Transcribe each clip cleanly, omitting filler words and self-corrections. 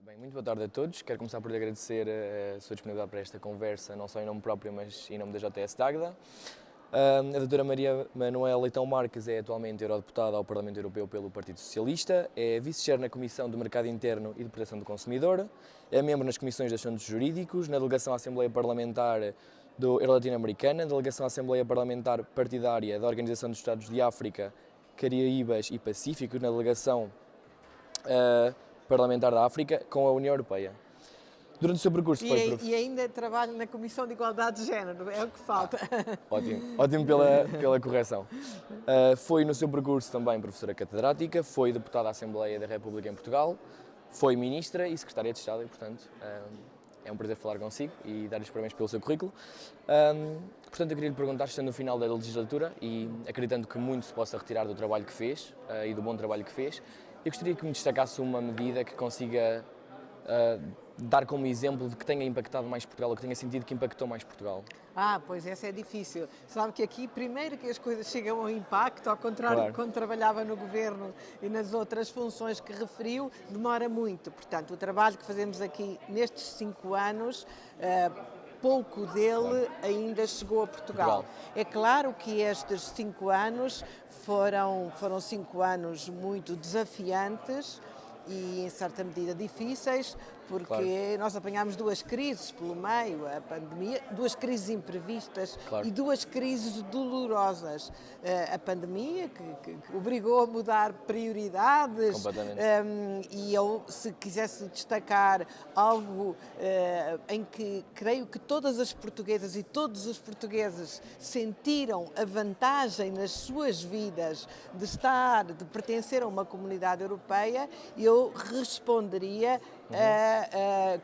Bem, muito boa tarde a todos. Quero começar por lhe agradecer a sua disponibilidade para esta conversa, não só em nome próprio, mas em nome da JS Dagda. A doutora Maria Manuela Leitão Marques é atualmente eurodeputada ao Parlamento Europeu pelo Partido Socialista, é vice-chair na Comissão do Mercado Interno e de Proteção do Consumidor, é membro nas Comissões de Assuntos Jurídicos, na Delegação à Assembleia Parlamentar do Euro-Latino-Americana, Delegação à Assembleia Parlamentar Partidária da Organização dos Estados de África, Caraíbas e Pacífico, na Delegação Parlamentar da África com a União Europeia. Durante o seu percurso foi E ainda trabalho na Comissão de Igualdade de Género, é o que falta. Ótimo pela correção. Foi no seu percurso também professora catedrática, foi deputada à Assembleia da República em Portugal, foi ministra e secretária de Estado e, portanto, é um prazer falar consigo e dar-lhe os parabéns pelo seu currículo. Portanto, eu queria lhe perguntar, estando no final da legislatura e acreditando que muito se possa retirar do trabalho que fez e do bom trabalho que fez, eu gostaria que me destacasse uma medida que consiga dar como exemplo de que tenha impactado mais Portugal, ou que tenha sentido que impactou mais Portugal. Pois essa é difícil. Sabe que aqui, primeiro que as coisas chegam ao impacto, ao contrário Claro. de quando trabalhava no Governo e nas outras funções que referiu, demora muito. Portanto, o trabalho que fazemos aqui nestes 5 anos, pouco dele ainda chegou a Portugal. É claro que estes 5 anos foram 5 anos muito desafiantes e, em certa medida, difíceis, porque nós apanhámos 2 crises pelo meio, a pandemia, 2 crises imprevistas e 2 crises dolorosas. A pandemia, que obrigou a mudar prioridades, e eu, se quisesse destacar algo em que creio que todas as portuguesas e todos os portugueses sentiram a vantagem nas suas vidas de pertencer a uma comunidade europeia, eu responderia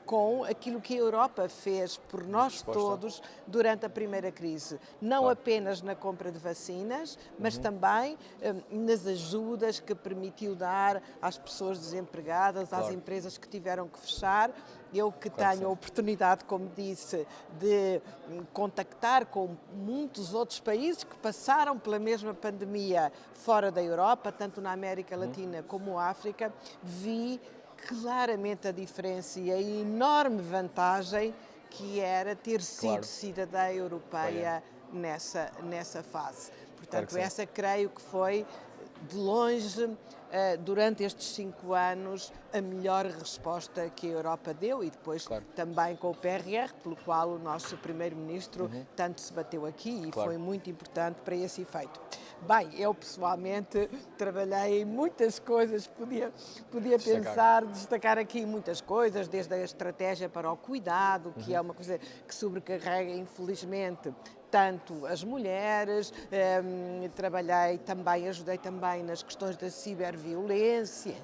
com aquilo que a Europa fez por nós todos durante a primeira crise. Não apenas na compra de vacinas, mas também nas ajudas que permitiu dar às pessoas desempregadas, às empresas que tiveram que fechar. Eu que tenho a oportunidade, como disse, de contactar com muitos outros países que passaram pela mesma pandemia fora da Europa, tanto na América Latina como na África, vi claramente a diferença e a enorme vantagem que era ter sido cidadã europeia nessa fase. Portanto, essa creio que foi, de longe, durante estes 5 anos, a melhor resposta que a Europa deu e depois também com o PRR, pelo qual o nosso Primeiro-Ministro tanto se bateu aqui e foi muito importante para esse efeito. Bem, eu pessoalmente trabalhei em muitas coisas, podia destacar aqui muitas coisas, desde a estratégia para o cuidado, que é uma coisa que sobrecarrega, infelizmente, tanto as mulheres, ajudei também nas questões da ciberviolência,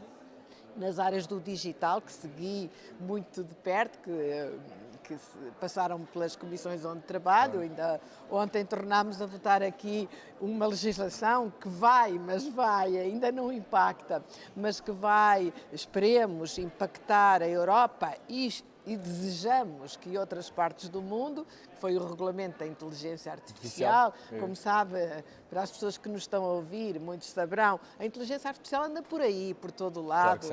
nas áreas do digital, que segui muito de perto, que passaram pelas comissões onde trabalho. Ainda ontem tornámos a votar aqui uma legislação que ainda não impacta, mas que vai, esperemos, impactar a Europa e desejamos que outras partes do mundo, foi o regulamento da inteligência artificial. Como sabe, para as pessoas que nos estão a ouvir, muitos saberão, a inteligência artificial anda por aí, por todo o lado,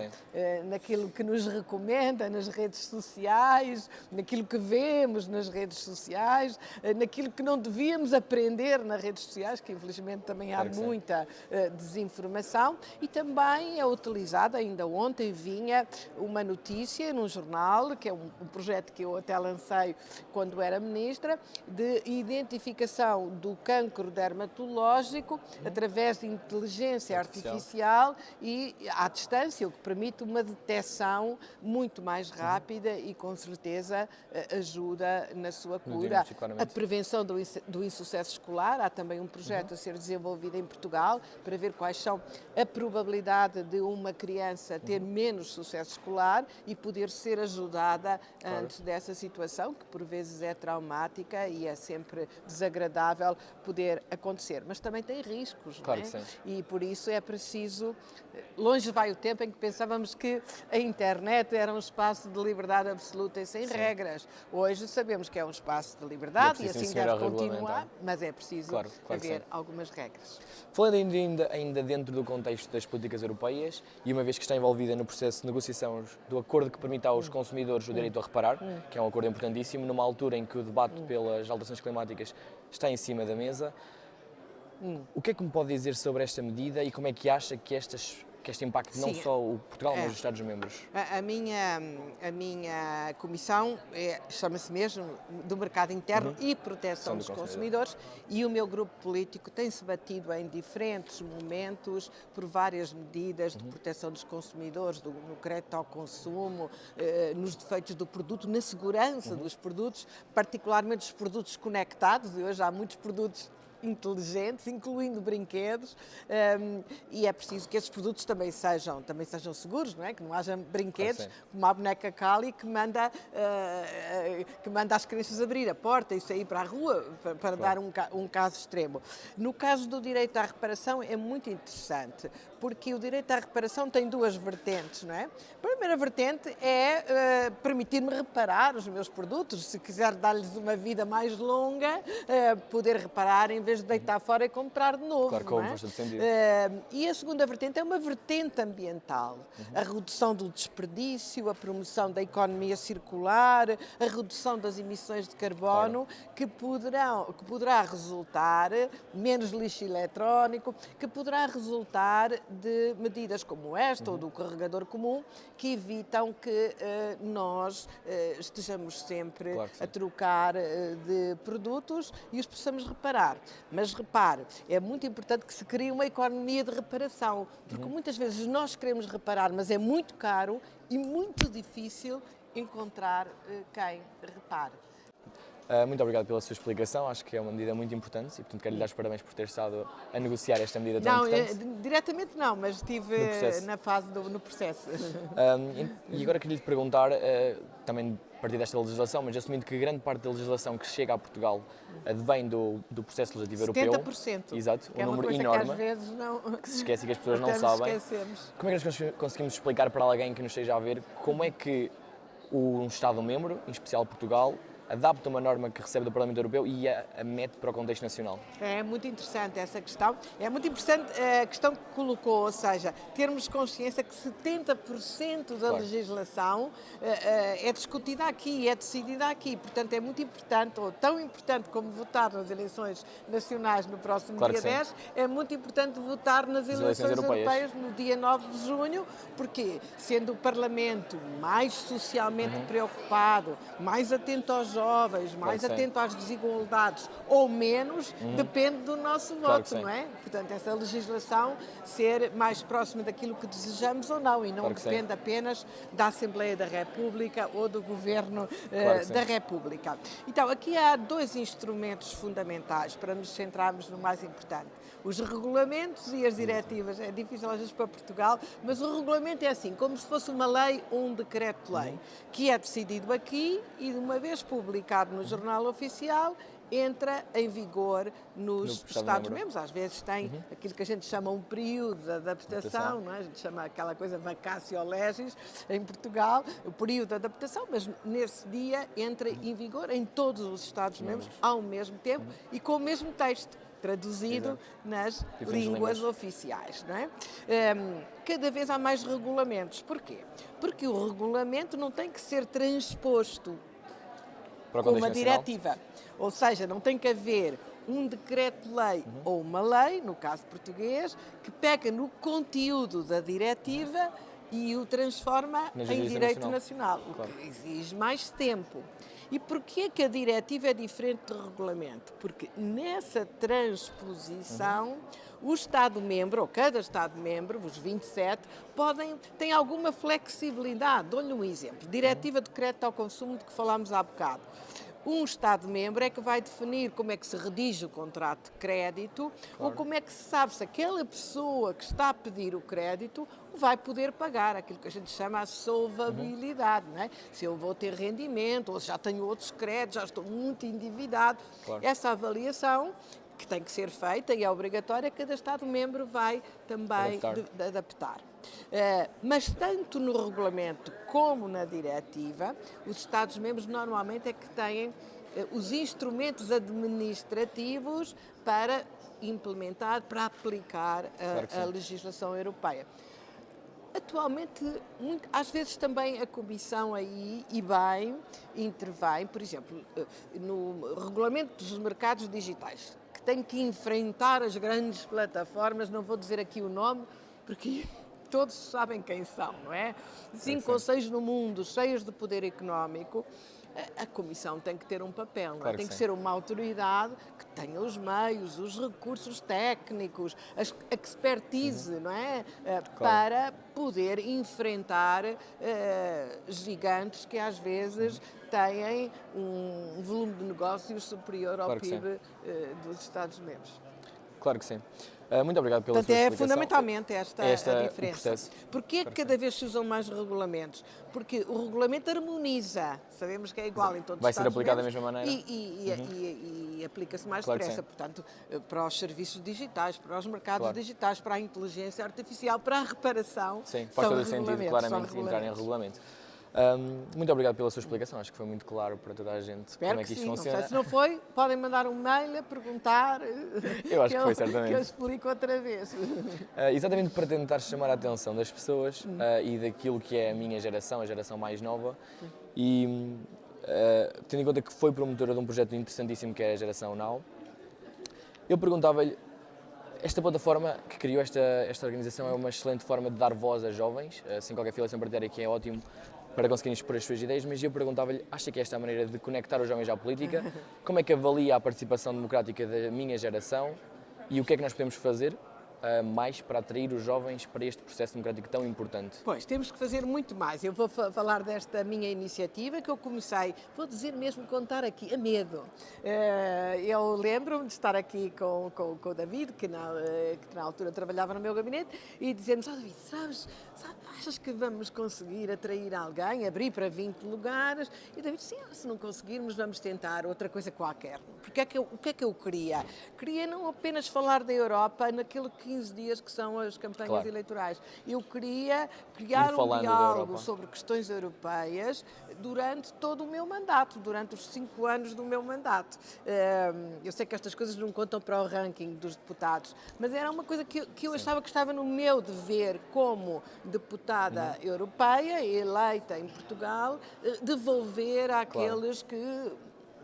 naquilo que nos recomenda nas redes sociais, naquilo que vemos nas redes sociais, naquilo que não devíamos aprender nas redes sociais, que infelizmente também há muita desinformação, e também é utilizada. Ainda ontem vinha uma notícia num jornal, que é um projeto que eu até lancei quando era ministra, de identificação do cancro dermatológico através de inteligência artificial e à distância, o que permite uma detecção muito mais rápida e com certeza ajuda na sua cura. A prevenção do insucesso escolar, há também um projeto a ser desenvolvido em Portugal para ver quais são a probabilidade de uma criança ter menos sucesso escolar e poder ser ajudada vida antes dessa situação, que por vezes é traumática e é sempre desagradável poder acontecer. Mas também tem riscos, Claro não é? que sim. E por isso é preciso... Longe vai o tempo em que pensávamos que a internet era um espaço de liberdade absoluta e sem regras. Hoje sabemos que é um espaço de liberdade e preciso, assim sim, senhora, deve continuar, regulamentar. mas é preciso Claro que haver sim. algumas regras. Falando ainda dentro do contexto das políticas europeias, e uma vez que está envolvida no processo de negociação do acordo que permite aos consumidores o direito a reparar, que é um acordo importantíssimo, numa altura em que o debate pelas alterações climáticas está em cima da mesa, o que é que me pode dizer sobre esta medida e como é que acha que este impacte não Sim, só o Portugal, mas os Estados-membros? A minha comissão chama-se mesmo do Mercado Interno e Proteção dos Consumidores, e o meu grupo político tem-se batido em diferentes momentos por várias medidas de proteção dos consumidores, no crédito ao consumo, nos defeitos do produto, na segurança dos produtos, particularmente os produtos conectados, e hoje há muitos produtos inteligentes, incluindo brinquedos, e é preciso que esses produtos também sejam seguros, não é? Que não haja brinquedos como a boneca Cali que manda as crianças abrir a porta e sair para a rua, para dar um caso extremo. No caso do direito à reparação é muito interessante, porque o direito à reparação tem duas vertentes, não é? A primeira vertente é permitir-me reparar os meus produtos, se quiser dar-lhes uma vida mais longa, poder reparar em vez de deitar fora e comprar de novo. Claro, não é? com bastante sentido. E a segunda vertente é uma vertente ambiental. A redução do desperdício, a promoção da economia circular, a redução das emissões de carbono, que poderá resultar, menos lixo eletrónico, que poderá resultar de medidas como esta ou do carregador comum, que evitam que nós estejamos sempre a trocar de produtos e os possamos reparar. Mas repare, é muito importante que se crie uma economia de reparação, porque muitas vezes nós queremos reparar, mas é muito caro e muito difícil encontrar quem repare. Muito obrigado pela sua explicação, acho que é uma medida muito importante e, portanto, quero lhe dar os parabéns por ter estado a negociar esta medida tão importante. Não, diretamente não, mas estive na fase no processo. E agora queria lhe perguntar, também a partir desta legislação, mas assumindo que grande parte da legislação que chega a Portugal advém do processo legislativo europeu. 70%. Exato, que um número é enorme, que às vezes não... que se esquece e que as pessoas não Até sabem. esquecemos. Como é que nós conseguimos explicar para alguém que nos esteja a ver como é que um Estado-membro, em especial Portugal, adapta uma norma que recebe do Parlamento Europeu e a mete para o contexto nacional? É muito interessante essa questão. É muito interessante a questão que colocou, ou seja, termos consciência que 70% da legislação é discutida aqui, é decidida aqui. Portanto, é muito importante, ou tão importante como votar nas eleições nacionais no próximo dia 10, é muito importante votar nas eleições europeias no dia 9 de junho, porque, sendo o Parlamento mais socialmente preocupado, mais atento aos jovens, mais atento às desigualdades ou menos, depende do nosso voto, não é? Portanto, essa legislação ser mais próxima daquilo que desejamos ou não, e não depende apenas da Assembleia da República ou do Governo da República. Então, aqui há dois instrumentos fundamentais para nos centrarmos no mais importante. Os regulamentos e as diretivas. É difícil às vezes para Portugal, mas o regulamento é assim, como se fosse uma lei ou um decreto-lei, que é decidido aqui e, de uma vez publicado no Jornal Oficial, entra em vigor nos Estados-membros. Às vezes tem aquilo que a gente chama um período de adaptação, não é? A gente chama aquela coisa vacatio legis em Portugal, o período de adaptação, mas nesse dia entra em vigor em todos os Estados-membros ao mesmo tempo e com o mesmo texto, traduzido nas línguas oficiais. Não é? Cada vez há mais regulamentos. Porquê? Porque o regulamento não tem que ser transposto com uma diretiva. Ou seja, não tem que haver um decreto-lei ou uma lei, no caso português, que pega no conteúdo da diretiva e o transforma em direito nacional, o que exige mais tempo. E porquê que a diretiva é diferente do regulamento? Porque nessa transposição o Estado-membro, ou cada Estado-membro, os 27, têm alguma flexibilidade. Dou-lhe um exemplo. Diretiva de crédito ao consumo de que falámos há bocado. um Estado-membro é que vai definir como é que se redige o contrato de crédito ou como é que se sabe se aquela pessoa que está a pedir o crédito vai poder pagar, aquilo que a gente chama a solvabilidade, não é? Se eu vou ter rendimento ou se já tenho outros créditos, já estou muito endividado. Claro. Essa avaliação que tem que ser feita e é obrigatória, cada Estado-membro vai também adaptar. Mas tanto no regulamento como na diretiva, os Estados-membros normalmente é que têm os instrumentos administrativos para implementar, para aplicar a legislação europeia. Atualmente, às vezes também a Comissão aí, e bem, intervém, por exemplo, no regulamento dos mercados digitais, que tem que enfrentar as grandes plataformas, não vou dizer aqui o nome, porque todos sabem quem são, não é? 5 ou 6 no mundo, cheios de poder económico. A Comissão tem que ter um papel, não é? Tem que ser uma autoridade que tenha os meios, os recursos técnicos, a expertise, não é? Para poder enfrentar gigantes que às vezes têm um volume de negócios superior ao PIB dos Estados-membros. Claro que sim. Muito obrigado pela sua explicação. Fundamentalmente esta a diferença. Porquê que cada vez se usam mais regulamentos? Porque o regulamento harmoniza, sabemos que é igual em todos os Estados. Vai ser aplicado da mesma maneira? E aplica-se mais depressa, portanto, para os serviços digitais, para os mercados digitais, para a inteligência artificial, para a reparação. Sim, faz todo o sentido claramente entrar em regulamento. Muito obrigado pela sua explicação, acho que foi muito claro para toda a gente. Espero como é que isto funciona. Não sei, se não foi, podem mandar um mail a perguntar. Eu acho que foi, certamente. Que eu explico outra vez. Exatamente para tentar chamar a atenção das pessoas e daquilo que é a minha geração, a geração mais nova, e tendo em conta que foi promotora de um projeto interessantíssimo que é a Geração Now, eu perguntava-lhe, esta plataforma que criou esta organização é uma excelente forma de dar voz a jovens, sem qualquer filiação partidária, que é ótimo para conseguirem expor as suas ideias, mas eu perguntava-lhe, acha que esta é a maneira de conectar os jovens à política? Como é que avalia a participação democrática da minha geração e o que é que nós podemos fazer mais para atrair os jovens para este processo democrático tão importante? Pois, temos que fazer muito mais. Eu vou falar desta minha iniciativa que eu comecei, vou dizer mesmo, contar aqui, a medo. Eu lembro-me de estar aqui com o David, que na altura trabalhava no meu gabinete, e dizemos, David, sabes, achas que vamos conseguir atrair alguém, abrir para 20 lugares? E David, sim, se não conseguirmos, vamos tentar outra coisa qualquer. Porque o que é que eu queria? Queria não apenas falar da Europa naquele 15 dias que são as campanhas eleitorais. Eu queria criar um diálogo sobre questões europeias durante todo o meu mandato, durante os 5 anos do meu mandato. Eu sei que estas coisas não contam para o ranking dos deputados, mas era uma coisa que eu achava que estava no meu dever como deputada europeia, eleita em Portugal, devolver àqueles que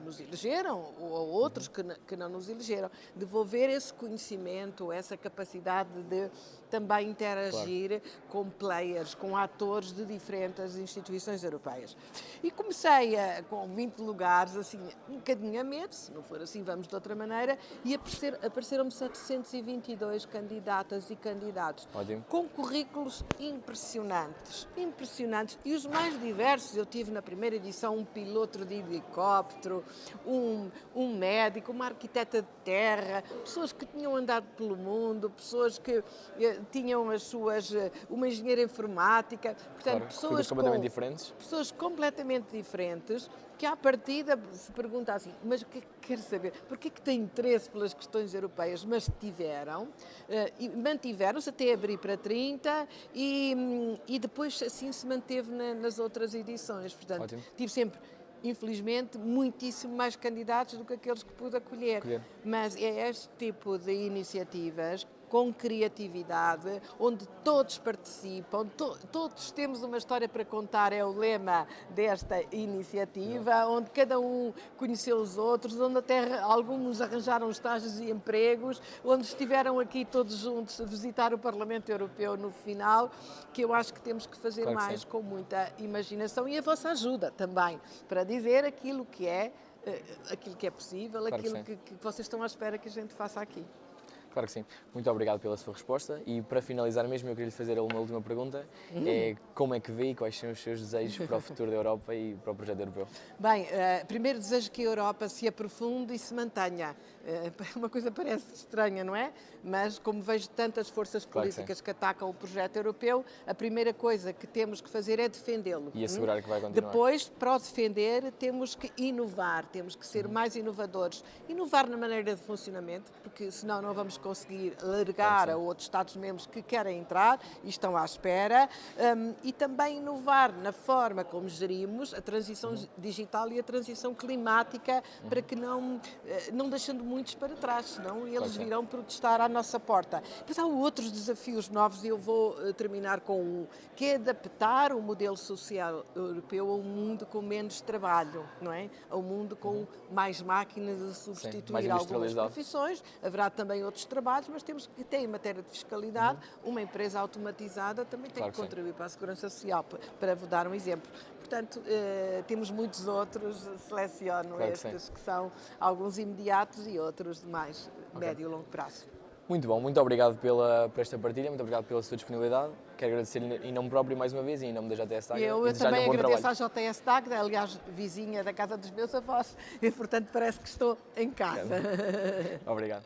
nos elegeram, ou a outros que não nos elegeram, devolver esse conhecimento, essa capacidade de também interagir com players, com atores de diferentes instituições europeias. E comecei com 20 lugares, assim, um bocadinho a medo, se não for assim vamos de outra maneira, e apareceram-me 722 candidatas e candidatos. Ótimo. Com currículos impressionantes, e os mais diversos. Eu tive na primeira edição um piloto de helicóptero, um médico, uma arquiteta de terra, pessoas que tinham andado pelo mundo, pessoas que tinham uma engenheira informática, portanto, pessoas completamente diferentes, que à partida se pergunta assim, mas o que é que quer saber? Porquê que tem interesse pelas questões europeias? Mas e mantiveram-se até abrir para 30 e depois assim se manteve nas outras edições. Portanto, ótimo. Tive sempre, infelizmente, muitíssimo mais candidatos do que aqueles que pude acolher. Mas é este tipo de iniciativas com criatividade, onde todos participam, todos temos uma história para contar, é o lema desta iniciativa, onde cada um conheceu os outros, onde até alguns arranjaram estágios e empregos, onde estiveram aqui todos juntos a visitar o Parlamento Europeu no final, que eu acho que temos que fazer mais com muita imaginação e a vossa ajuda também, para dizer aquilo que é possível, aquilo que vocês estão à espera que a gente faça aqui. Claro que sim. Muito obrigado pela sua resposta e para finalizar mesmo eu queria lhe fazer uma última pergunta, é como é que vê e quais são os seus desejos para o futuro da Europa e para o projeto europeu? Bem, primeiro desejo que a Europa se aprofunde e se mantenha. Uma coisa parece estranha, não é? Mas como vejo tantas forças Claro que políticas que atacam o projeto europeu, a primeira coisa que temos que fazer é defendê-lo. E assegurar que vai continuar. Depois, para o defender, temos que inovar, temos que ser mais inovadores. Inovar na maneira de funcionamento, porque senão não vamos conseguir largar a outros Estados-membros que querem entrar e estão à espera. E também inovar na forma como gerimos a transição digital e a transição climática, para que não deixando muitos para trás, senão eles virão protestar à nossa porta. Mas há outros desafios novos e eu vou terminar com um, que é adaptar o modelo social europeu a um mundo com menos trabalho, não é? A um mundo com mais máquinas a substituir algumas profissões. Haverá também outros trabalhos, mas temos que ter, em matéria de fiscalidade, uma empresa automatizada também tem que contribuir para a segurança social, para vos dar um exemplo. Portanto, temos muitos outros, seleciono estes que são alguns imediatos e outros de mais médio e longo prazo. Muito bom, muito obrigado por esta partilha, muito obrigado pela sua disponibilidade. Quero agradecer em nome próprio mais uma vez e em nome da JS TAG. Eu também agradeço à JS TAG, aliás, vizinha da casa dos meus avós, e portanto parece que estou em casa. Obrigado.